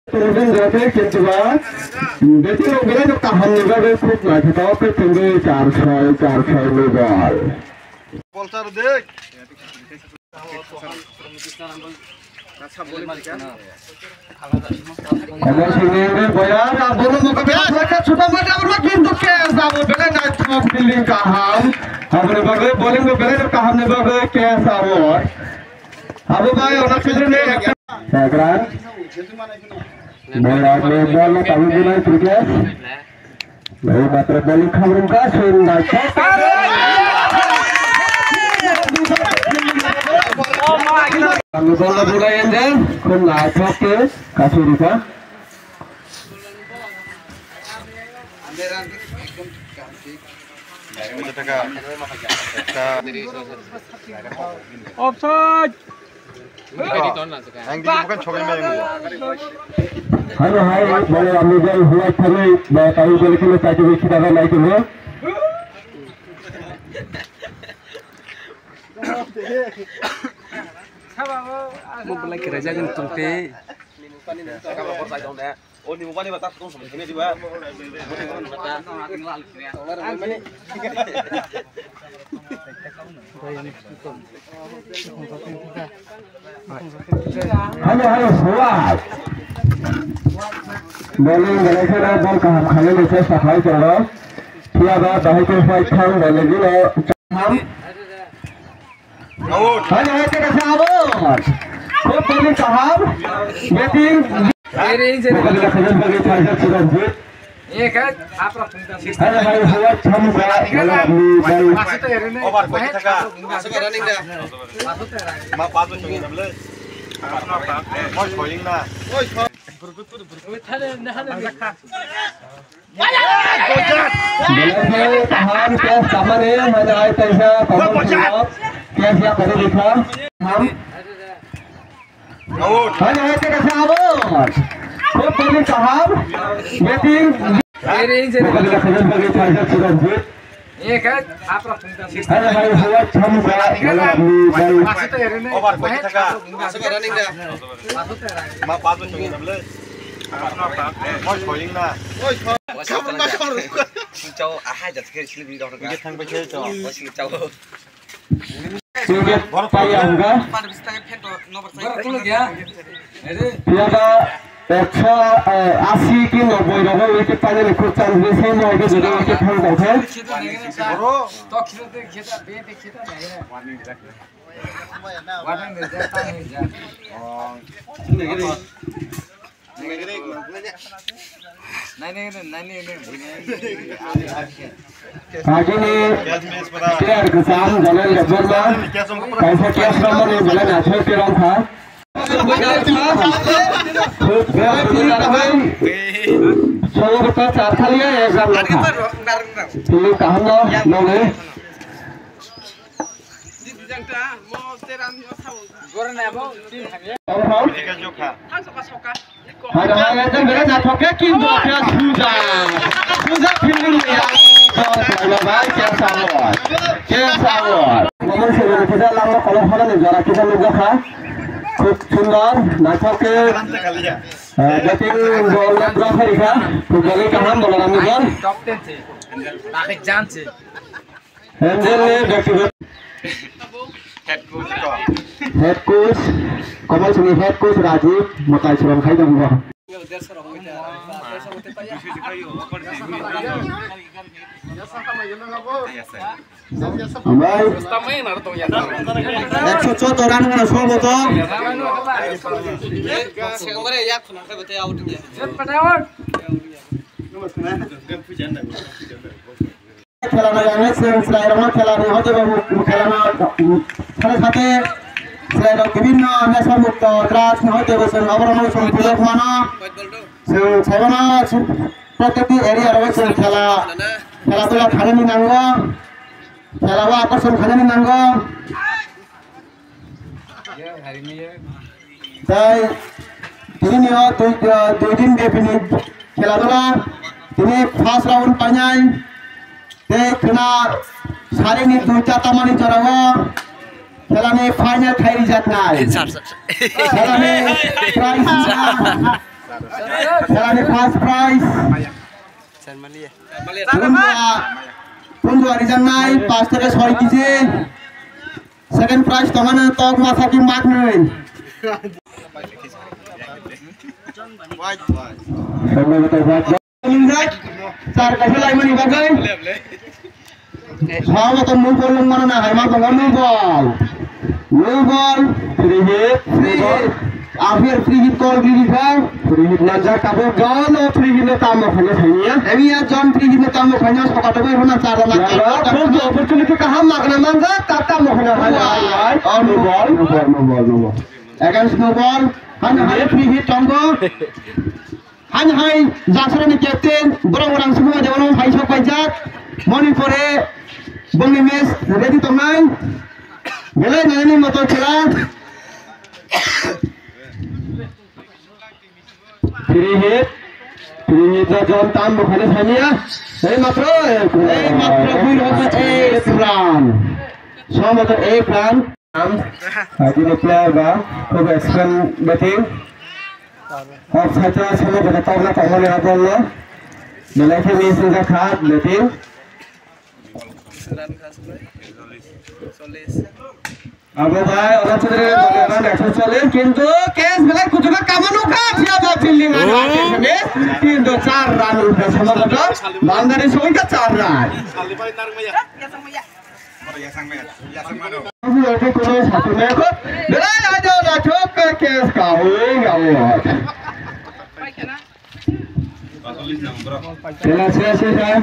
Turun berarti kedua, jadi orang itu tahan juga cukup lah. Tapi tinggi 400 lebar. Polsar dek. Kalau sini bayar, belum mau kebetulan mereka sudah macam pintu kes, abu bela nak cuma building kaham, abu ni bagai bowling bela kaham ni bagai kes abu bagai orang sudah ni. Sekarang. Bola bola kami mulai kriket. Lalu baterai bowling kami kasih naik. Kami bola bola yang jen, kau naik ke kasih dia. Offside. Yang bukan coba Halo hai, boleh ambil jauh buat kami, bawa tahu boleh kita cari kita akan naik dulu. Mau beli kerja kan tungte. Oh, di mana batas tu sampai sini juga. Halo buat. Bowling berlaku bol kaham kali ni safai cero. Tiada bahagian fight kau boleh dulu. Halo kita kasih abon. Kau bowling kaham, batting. Bukan kerja bagi pelajar sudah buat. Iya kan? Apa penting? Halo buat kamu baru. Over boleh cakap. Masuk ke running dah. Mak pasal cungin dah boleh. Mau bowling dah. Boleh tahan kes sama ni mana ay taisa kamu kes yang ada di dalam. Halo kita kasih abon. Kau bowling kaham, batting. Bukan kerja bagi pelajar sudah buat. Iya kan? Apa penting? Halo buat kamu baru. Over boleh cakap. Masuk ke running dah. Mak pasal cungin dah boleh. Mau bowling dah. Cháu hai giờ kia xin đi đâu được Kita thang baca tu. Masih cháu. Sudah payah enggak? Betul ya. Tiada 180 ki 90 টাকা wicket পাইলে খুব chance বেশি নয় যে দুটো wicket fail করছে তো খেলতে খেতা বে খেতা নাই না ওয়াটার মে যেটা নেই যা आगे ने प्लेयर के साथ जलन जबरना कैसे क्या श्रम ने बोला ना छोड़ के रहा था सोलह बता चार खाली है एक बार था तुम कहाँ ना लोगे Ada yang bela nak pakai kinto dia sudah feeling dia. Kalau baik kian sawat. Namun sebelum kita langsung kalau orang ni jarak kita menjaga, খুব সুন্দর নাটকে ব্যাটিং বল ড্রপ হেরিকা বলে কাহাম বলার আমি বল टॉप 10 से ताके जान से হ্যান্ডেল ব্যক্তিগত head coach Kamal Singh head coach Rajiv मताई सुरम खाई दम बा Baik. 114 run mana semua betul. खेला में स्लाइडर में खेला नहीं होते खेला में सारे साथे स्लाइडर विभिन्न नेशनल मुक्त ड्राफ्ट में होते बस अवरोध संपूर्ण खाना सेवना प्रत्येक एरिया रहे खेला खेला तो खाने में नांगो खेला वो आकर्षण खाने में नांगो ताई ini nih dua tim dia pilih खेला तो ini fast round panjang kena sari ni duta tamani jarawa खेला में फाइनल खाई जात ना खेला में प्राइज খেলার ফার্স্ট প্রাইজ বন্ধু রিজার্ভ নাই 5 থেকে 6 কেজি সেকেন্ড প্রাইজ তোমার তক মাথা কি মাঠ নেই চার কাছে লাইন নিবাগাই সহমত মুখ করলাম মানে না হাইমা তোমার নো বল ফ্রি হিট আফিয়ার free hit call free hit free hit না যা কাবো জন ও ফ্রি হিট কাম খানে খাইয়া আমি আর জন ফ্রি হিট কাম খাইয়া সকালে কই হনা চার লাখ খুব অপরচুনিটি কাহাম মাগনা মানজা তাতা মখনা হয় আর no ball against no ball হান হাই ফ্রি হিট টঙ্গ হান হাই জাসরানি ক্যাপ্টেন বড় সময় যেমন হাই সব পাইজাত মণিপুরে বঙ্গি ম্যাচ রেডি তো নাই গেলে নানি মতো খেলা ফ্রি হিট জন তাম ওখানে ছানিয়া এই মাত্র দুই হচ্ছে 1 রান সমত 1 রান আদিনে প্লেয়ার বা খুব এক্সেলেন্ট ব্যাটিং অফ সাইড সময় বলে তাওলা তাহলে বললো মেলাইতে মিসিং দা খাট ব্যাটিং আবু ভাই ওরা চলে রান 140 কিন্তু কেস বেলা কুতুবা কামানো কা ফিয়া ফিল্ডিং আছে কিন্তু 4 রান উঠে সম্ভবত বাউন্ডারি সংখ্যা 4 রান ওকে কোন সাথে দেখো বেলা আজ না ঠোক কেস কা হয়ে গেল খেলা শেষ হয়ে যায়